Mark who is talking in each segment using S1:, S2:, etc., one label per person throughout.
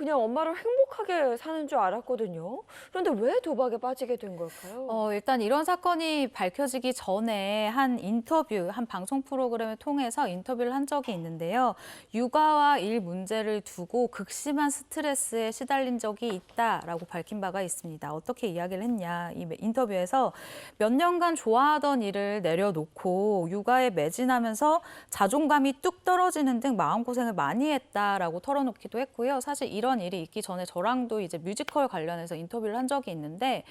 S1: 그냥 엄마를 행복하게 사는 줄 알았거든요. 그런데 왜 도박에 빠지게 된 걸까요?
S2: 일단 이런 사건이 밝혀지기 전에 한 방송 프로그램을 통해서 인터뷰를 한 적이 있는데요. 육아와 일 문제를 두고 극심한 스트레스에 시달린 적이 있다라고 밝힌 바가 있습니다. 어떻게 이야기를 했냐, 이 인터뷰에서 몇 년간 좋아하던 일을 내려놓고 육아에 매진하면서 자존감이 뚝 떨어지는 등 마음고생을 많이 했다라고 털어놓기도 했고요. 사실 이런 일이 있기 전에 저랑도 이제 뮤지컬 관련해서 인터뷰를 한 적이 있는데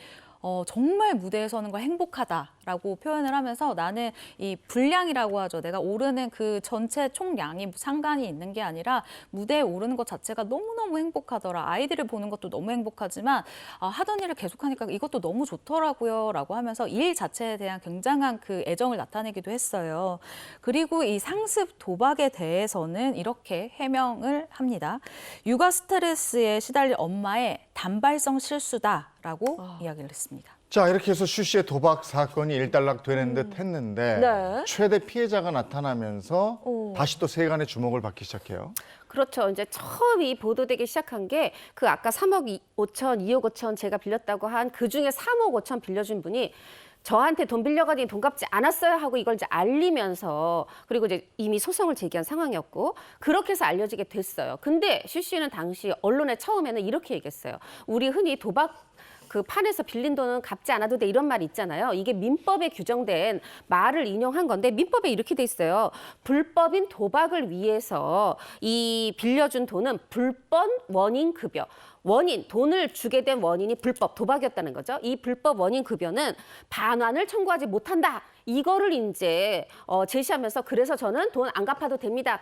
S2: 정말 무대에 서는 걸 행복하다라고 표현을 하면서 나는 이 분량이라고 하죠. 내가 오르는 그 전체 총량이 상관이 있는 게 아니라 무대에 오르는 것 자체가 너무너무 행복하더라. 아이들을 보는 것도 너무 행복하지만 하던 일을 계속하니까 이것도 너무 좋더라고요. 라고 하면서 일 자체에 대한 굉장한 그 애정을 나타내기도 했어요. 그리고 이 상습 도박에 대해서는 이렇게 해명을 합니다. 육아 스트레스에 시달린 엄마의 단발성 실수다라고 이야기를 했습니다.
S3: 자, 이렇게 해서 슈 씨의 도박 사건이 일단락 되는 듯 했는데
S1: 네.
S3: 최대 피해자가 나타나면서 다시 또 세간의 주목을 받기 시작해요.
S4: 그렇죠. 이제 처음 이 보도되기 시작한 게 그 아까 3억 5천, 2억 5천 제가 빌렸다고 한 그중에 3억 5천 빌려준 분이 저한테 돈 빌려가더니 돈 갚지 않았어요 하고 이걸 이제 알리면서 그리고 이제 이미 소송을 제기한 상황이었고 그렇게 해서 알려지게 됐어요. 근데 슈 씨는 당시 언론에 처음에는 이렇게 얘기했어요. 우리 흔히 도박 그 판에서 빌린 돈은 갚지 않아도 돼 이런 말 있잖아요. 이게 민법에 규정된 말을 인용한 건데 민법에 이렇게 돼 있어요. 불법인 도박을 위해서 이 빌려준 돈은 불법 원인 급여. 원인, 돈을 주게 된 원인이 불법, 도박이었다는 거죠. 이 불법 원인 급여는 반환을 청구하지 못한다. 이거를 이제 제시하면서 그래서 저는 돈 안 갚아도 됩니다.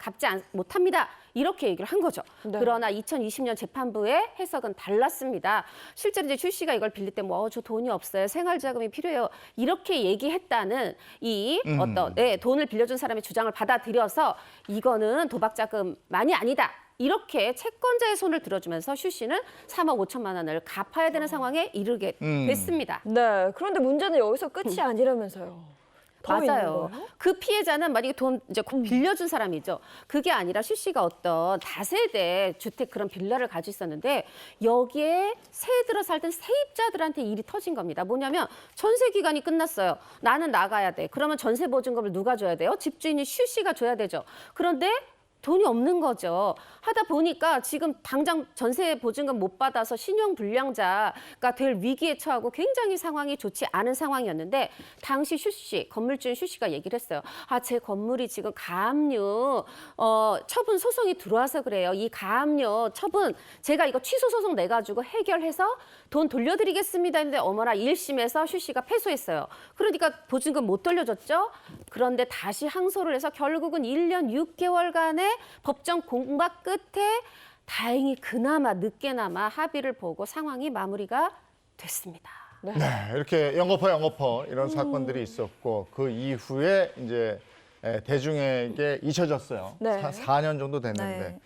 S4: 못합니다. 이렇게 얘기를 한 거죠.
S1: 네.
S4: 그러나 2020년 재판부의 해석은 달랐습니다. 실제로 이제 출 씨가 이걸 빌릴 때 저 돈이 없어요. 생활자금이 필요해요. 이렇게 얘기했다는 이 돈을 빌려준 사람의 주장을 받아들여서 이거는 도박자금만이 아니다. 이렇게 채권자의 손을 들어주면서 슈 씨는 3억 5천만 원을 갚아야 되는 상황에 이르게 됐습니다.
S1: 네. 그런데 문제는 여기서 끝이 아니라면서요. 더 있는
S4: 맞아요.
S1: 거예요?
S4: 그 피해자는 만약에 돈 이제 빌려준 사람이죠. 그게 아니라 슈 씨가 어떤 다세대 주택 그런 빌라를 가지고 있었는데 여기에 새해 들어 살던 세입자들한테 일이 터진 겁니다. 뭐냐면 전세 기간이 끝났어요. 나는 나가야 돼. 그러면 전세 보증금을 누가 줘야 돼요? 집주인이 슈 씨가 줘야 되죠. 그런데 돈이 없는 거죠. 하다 보니까 지금 당장 전세 보증금 못 받아서 신용불량자가 될 위기에 처하고 굉장히 상황이 좋지 않은 상황이었는데 당시 슈 씨, 건물주인 슈 씨가 얘기를 했어요. 제 건물이 지금 가압류 처분 소송이 들어와서 그래요. 이 가압류 처분 제가 이거 취소 소송 내가지고 해결해서 돈 돌려드리겠습니다 했는데 어머나 1심에서 슈 씨가 패소했어요. 그러니까 보증금 못 돌려줬죠. 그런데 다시 항소를 해서 결국은 1년 6개월간의 법정 공박 끝에 다행히 그나마 늦게나마 합의를 보고 상황이 마무리가 됐습니다.
S3: 네, 이렇게 영업허 이런 사건들이 있었고 그 이후에 이제 대중에게 잊혀졌어요.
S1: 네.
S3: 4년 정도 됐는데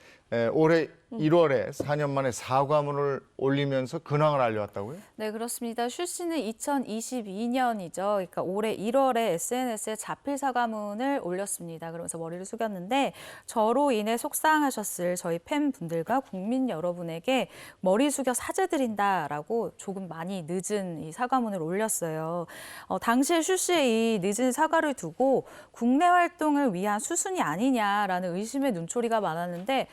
S3: 올해 1월에 4년 만에 사과문을 올리면서 근황을 알려왔다고요?
S2: 네, 그렇습니다. 슈 씨는 2022년이죠. 그러니까 올해 1월에 SNS에 자필 사과문을 올렸습니다. 그러면서 머리를 숙였는데 저로 인해 속상하셨을 저희 팬분들과 국민 여러분에게 머리 숙여 사죄드린다라고 조금 많이 늦은 이 사과문을 올렸어요. 당시에 슈 씨의 이 늦은 사과를 두고 국내 활동을 위한 수순이 아니냐라는 의심의 눈초리가 많았는데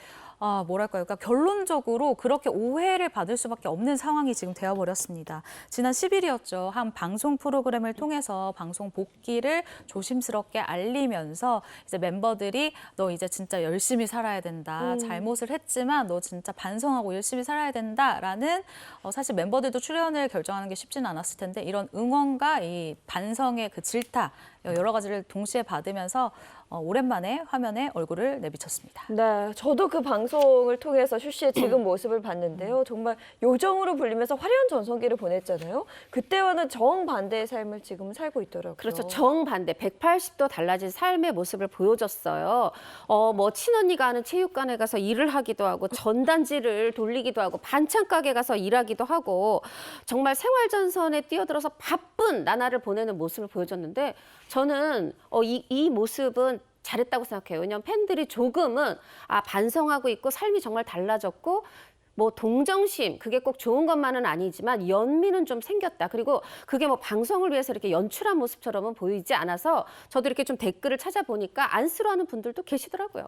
S2: 뭐랄까요. 그러니까 결론적으로 그렇게 오해를 받을 수밖에 없는 상황이 지금 되어버렸습니다. 지난 10일이었죠. 한 방송 프로그램을 통해서 방송 복귀를 조심스럽게 알리면서 이제 멤버들이 너 이제 진짜 열심히 살아야 된다. 잘못을 했지만 너 진짜 반성하고 열심히 살아야 된다라는 사실 멤버들도 출연을 결정하는 게 쉽지는 않았을 텐데 이런 응원과 이 반성의 그 질타 여러 가지를 동시에 받으면서 오랜만에 화면에 얼굴을 내비쳤습니다.
S1: 네, 저도 그 방송을 통해서 슈 씨의 지금 모습을 봤는데요. 정말 요정으로 불리면서 화려한 전성기를 보냈잖아요. 그때와는 정반대의 삶을 지금 살고 있더라고요.
S4: 그렇죠. 정반대 180도 달라진 삶의 모습을 보여줬어요. 뭐 친언니가 하는 체육관에 가서 일을 하기도 하고 전단지를 돌리기도 하고 반찬 가게 가서 일하기도 하고 정말 생활전선에 뛰어들어서 바쁜 나날을 보내는 모습을 보여줬는데 저는 이 모습은 잘했다고 생각해요. 왜냐하면 팬들이 조금은 반성하고 있고 삶이 정말 달라졌고 뭐 동정심 그게 꼭 좋은 것만은 아니지만 연민은 좀 생겼다. 그리고 그게 뭐 방송을 위해서 이렇게 연출한 모습처럼은 보이지 않아서 저도 이렇게 좀 댓글을 찾아보니까 안쓰러워하는 분들도 계시더라고요.